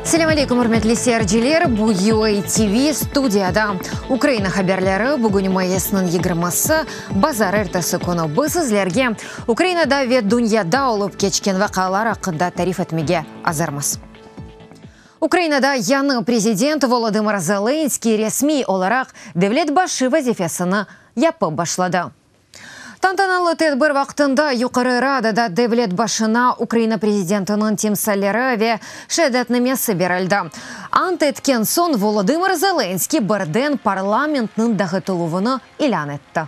Assalamu alaikum, hurmatli seyirciler. Bu UA TV studiyada. Ukraina haberleri bugün mayısının 20'sı bazar ertesi konu. Bu sizlerge Ukrainada ve dünyada olup geçken vakalar hakkında tarif etmege hazırmız. Ukrainada yanı prezident Volodymyr Zelenskiy resmi olarak devlet başı vazifesini yapıp başladı. Tantanalı tedbir vaktinde Yukarı Radada devlet başına Ukrayna prezidentinin timsalleri ve şehadetnamesi verildi. Ant etken son Volodymyr Zelenskiy birden parlamentinin dağıtılığını ilan etti.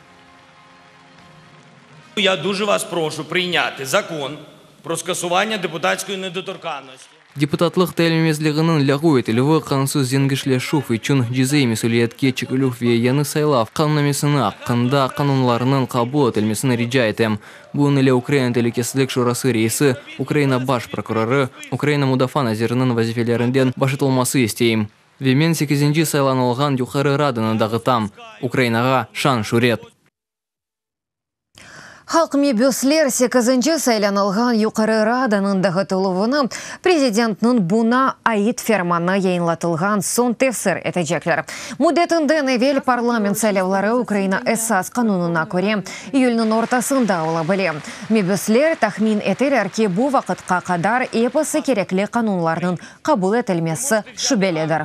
Я дуже вас прошу прийняти закон про скасування депутатської недоторканності. Депутатлық тәлімезлігінің ләғу етілігі қансыз зенгішлешуф үшін жезей месулиетке чекілуф ве яны сайлав қаннамесіні аққында қанунларының қабыл етілмесін рижа етем. Бұл әлі Украина телекесілік шурасы рейсі, Украина баш прокуроры, Украина Мудафа назирінің вазифелерінден башытылмасы естейім. Вемен 8-ci сайланылған Юқары Радыны дағытам. Украинаға шан шурет. Halk mebüsler 8-ci saylanılgan Yukarı Radanın dağıtılığını prezidentinin buna ait fermanı yayınlatılgan son tefsir edecekler. Muddetinden evvel parlament saylavları Ukrayna esas kanununa göre iyulun ortasında olabilir. Mebüsler tahmin ederler ki bu vakitka kadar epası gerekli kanunlarının kabul edilmesi şüphelidir.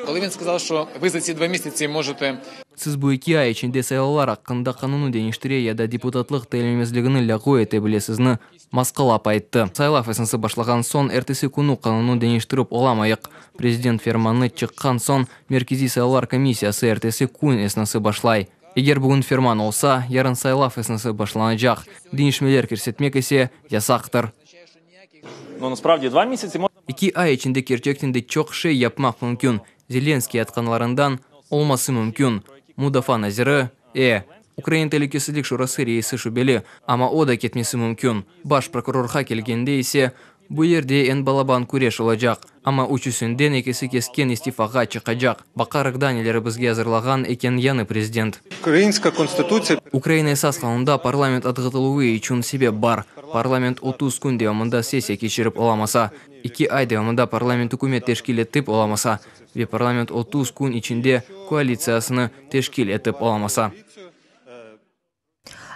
Коли він сказав, що ви за ці 2 місяці можете... Сіз bu 2 ay içinde sayılar hakkında kanunu değiştire ya da депутатлық тәлімезлігінің ләғу ете білесізні масқалап айтты. Сайлав esnası başlagan son ertesi kunu kanunu değiştirip olamayық. Президент fermanı çıkkan son Merkezi Sayılar Komissiyası ertesi kun esnası başlay. Eğer bugün ferman olsa, yarın saylav esnası başlanacak. Değişmeler көрсетмек ise yasaktır. Насправді 2 місяці 2 ay içinde gerçekten çok şey yapmak mümkün. Zelenskiy atkanlarından olması mümkün. Mudafa naziri, Ukrayna Telikesizlik Şurası reisi şüpheli ama o da ketmesi mümkün. Baş prokurorha kelgende ise bu yerde en balaban kureş olacak. Ama üçüsünden ikisi kesken istifaga çıkacak. Bakarıkdan neleri bizge hazırlagan eken yanı prezident. Ukrayna esas kanunda parlament atgıtılığı için sebep var. Parlament 30 gün devamında sesiya geçirip olamasa, 2 ay devamında parlament hükümet teşkil etip olamasa ve parlament 30 gün içinde koalitsiyasını teşkil etip olamasa.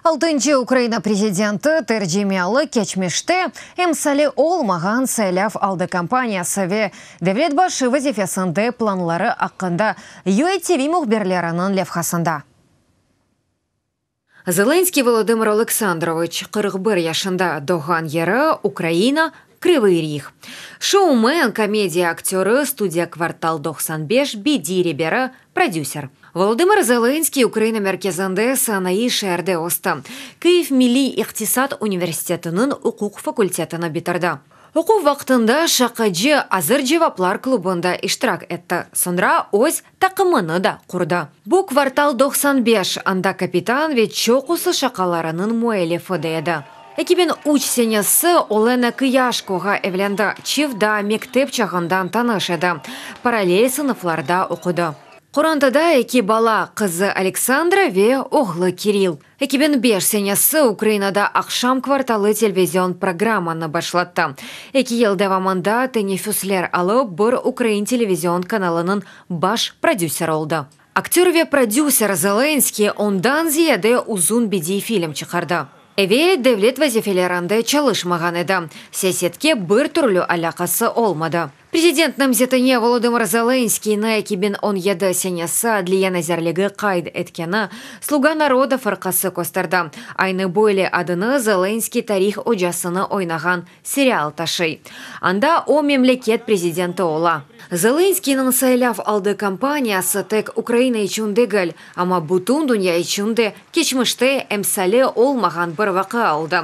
6-cı Ukrayna prezidenti tercümalı geçmişte emsali olmagan saylav aldı kampaniyası ve devlet başı vazifesinde planları hakkında UATV muhbirlerinin levhasında. Zelenskiy Volodymyr Oleksandrovich 41 yaşında doğan yeri Ukrayna Кривий Ріг. Шоумен, комедия актері, студия «Квартал 95», биди ребері, продюсер. Володимир Зеленський Украина merkezinde sanayi şehirde osta. Kyiv Milli İktisat Üniversiteti'nin hukuk fakültetini bitirdi. Hukuk vaktinde şakacı Hazır Cevaplar klubunda iştirak etti. Sonra öz takımını da kurdu. Bu Kvartal 95 anda kapitan ve çok usu şakalarının muallifideydi. 2003 senesi Olena Kıyashko'ga evlendi. Çiftda mektep çağından tanışdı. Paralel sınıflarda okudu. Kur'an'da 2 bala, kızı Aleksandra ve oğlu Kiril. 2005 senesi Ukrayna'da Akşam Kvartalı televizyon programını başlattı. 2 yıl devamında teneffüsler alıp bir Ukrayna televizyon kanalının baş prodüseri oldu. Aktör ve prodüser Zelenskiy ondan ziyade uzun bir film çıkardı. Evvel devlet vazifelerinde çalışmagan edi. Siyasetke bir türlü alakası olmadı. Prezident namzetine Volodymyr Zelenskiyni 2017 senesi Adliya nazirligi qayd etkeni Sluga Naroda fırqası gösterdi. Aynı böyle adını Zelenskiy tarix hocasını oynagan serial taşıy. Anda o memleket prezidenti ola. Zelenskiy'nin saylav aldığı kampaniyası tek Ukrayna için değil, ama bütün dünya için de geçmişte emsali olmagan bir vaka oldu.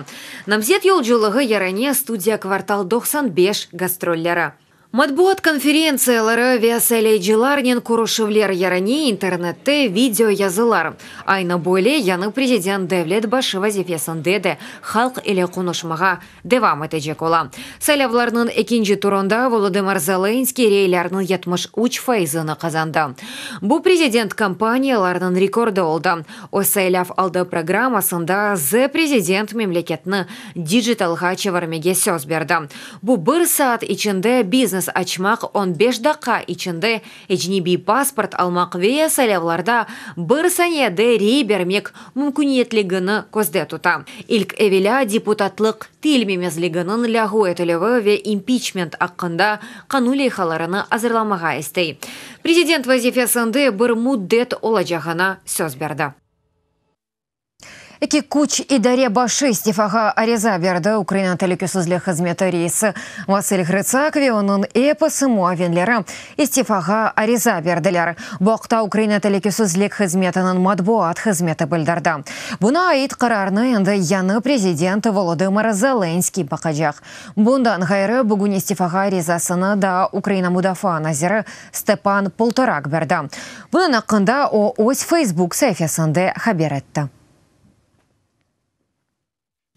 Namzet yolculuğu yerine Studiya Kvartal 95 gastrolleri. Матбуат конференциялары весәлейджиларнен курушевлер ярани интернетте видео язылар. Айны бойле яны президент Девлет башы вазифесінде де халк или кунушмаға девам етежек ола. Сайлавларның экинчи турында Володимир Зеленский рейлярның 73% казанды. Бу президент компанияларның рекорды олды. О сайлав алды программасында З президент мемлекетні диджиталға чевармеге сөз берді. Бу бір саат içinde бизнес açmak 15 dakika içinde ecnebi pasport almak veya saylavlarda bir saniyede rey bermek mümküniyetligini көзде tuta. İlk evvela депутатлык tilmemezliginin lahu etilivi ve impeachment hakkında kanun leyhalarini hazırlamağa istey. Президент vazifesinde bir muddet olacağına söz berdi. Эки куч идаре башы истифаға ариза берді Украина телекөсізлі қызметі рейсі Василь Грицакове оның эпосы муавинлері истифаға ариза берділер. Боқта Украина телекөсізлі қызметінің матбуат қызметі білдірді. Бұна айт қарарны енді яны президенті Володимир Зеленский бақажақ. Бұндан ғайры бүгін истифаға аризасыны да Украина мудафа назиры Степан Полторак берді. Бұның ақында о ось Facebook сәйфесінде хабер етті.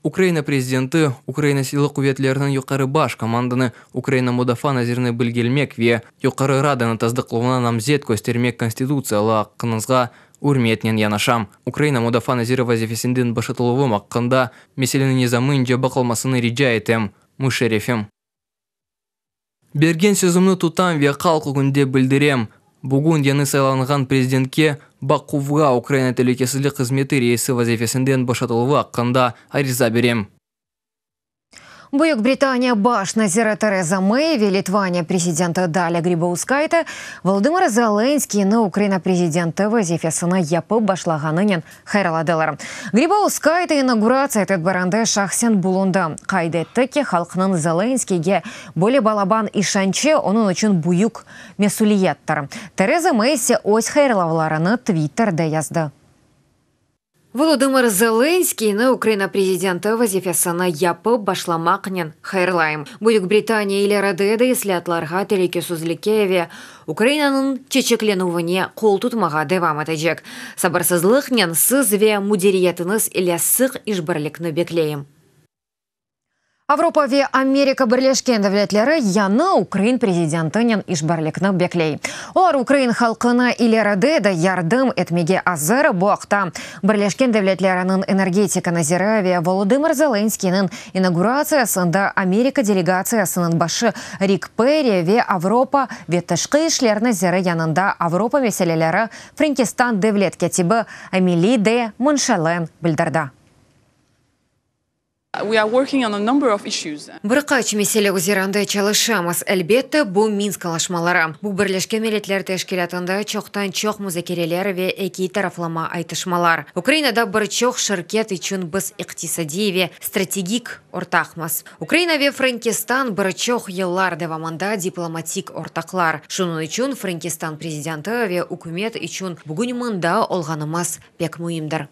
Украина президенті Украина силы куветлерінің юқары баш команданы Украина мудафа назирны білгелмек ве юқары раданы таздықлығына намзет көстермек конституциялы аққынызға үрметнен янашам. Украина мудафа назиры вазифесінден башытылуым аққында меселенің незамынча бақылмасыны риджа етем, мүшерефем. Берген сөзімні тутам ве қалқы күнде білдірем. Бүгін яны сайланған президентке Бақувға Украина телекөсізлік қызметі рейсі вазифесінден башатылуы аққанда ариза берем. Бuyuk Британия баш назира Тереза Мэй, Литвания президенті Даля Грибаускайте, Володимир Зеленский на Украина президенті вазифесіні япы башлағанынен хайраладылар. Грибаускайте инаугурация тет баранды шахсен булунда. Қайдетті ке халқының Зеленскийге боле балабан ишанче оның үшін буюк месулиеттар. Тереза Мэй се ось хайралавларыны Твиттерде язды. Володимир Зеленский на Украина президенті вазифесіні япы башламақнен хайрлайым. Бuyuk Британия или Радеда ислатларға телекөсізлікке Украинаның чечекленуіне қол тұтмаға девам етежек. Сабырсызлықнен сіз ве мудериетіңіз или сық ішбірлікні беклейім. Авропа ве Америка бірлешкен дәвлетлері яны Украин президентінен ішбірлікні беклей. Олар Украин халқына илеріде да ярдым етмеге азыры бұақта. Бірлешкен дәвлетлерінің энергетика назиры ве Володимир Зеленскийнің инаугурациясында Америка делегациясының башы Рик Перри ве Авропа ве тышқы ішлер назиры янында Авропа меселелері Франкистан дәвлет кетібі Амели де Моншален білдірді. We are working on a number of issues. Бірқач меселе өзерінде чалышамыз. Әлбетті, бұл Минск алашмалары. Бұл бірлешкен милетлер тәшкилатында чоқтан-чоқ музакерелер ве эки тарафлама айтышмалар. Украинада бір чоқ шыркет үшін біз иқтисади ве стратегик ортақмыз. Украина ве Франкистан бір чоқ еллар деваманда дипломатик ортақлар. Шуның үшін Франкистан президенті ве үкімет үшін бүгін мұнда олғанымыз пек мұйымдыр.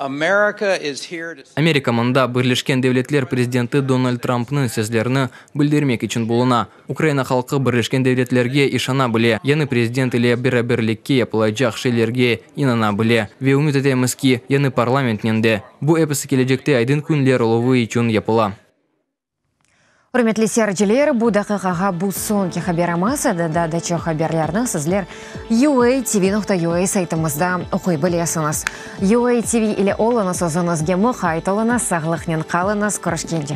Америка мында бірлешкен дәвлетлер президенті Дональд Трампның сөзлеріні білдермек үшін болуна. Украина халқы бірлешкен дәвлетлерге ишана біле, яны президент или бірі-бірлікке япылайжақ шелерге инана біле. Ве үміт етеміз ки, яны парламентненде. Бұ эпісі кележекте айдын күнлер олуы үшін япыла. Құрметлі сәрджілер, бұл дақиқаға бұл соңғы хаберамасы да чо хаберлерінің сізлер UATV.ua сайтымызда оқой білесіңіз. UATV или олыңыз өзіңізге мұқайтылыңыз, сағылықнен қалыңыз, көрішкенде.